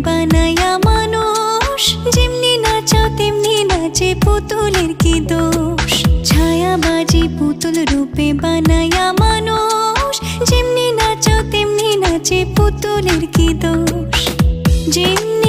বানায়া মানুষ, যেমনি নাচাও তেমনি নাচে পুতুলের কি দোষ। ছায়াবাজি পুতুল রূপে বানায়া মানুষ, যেমনি নাচাও তেমনি নাচে পুতুলের কি দোষ। যেমনি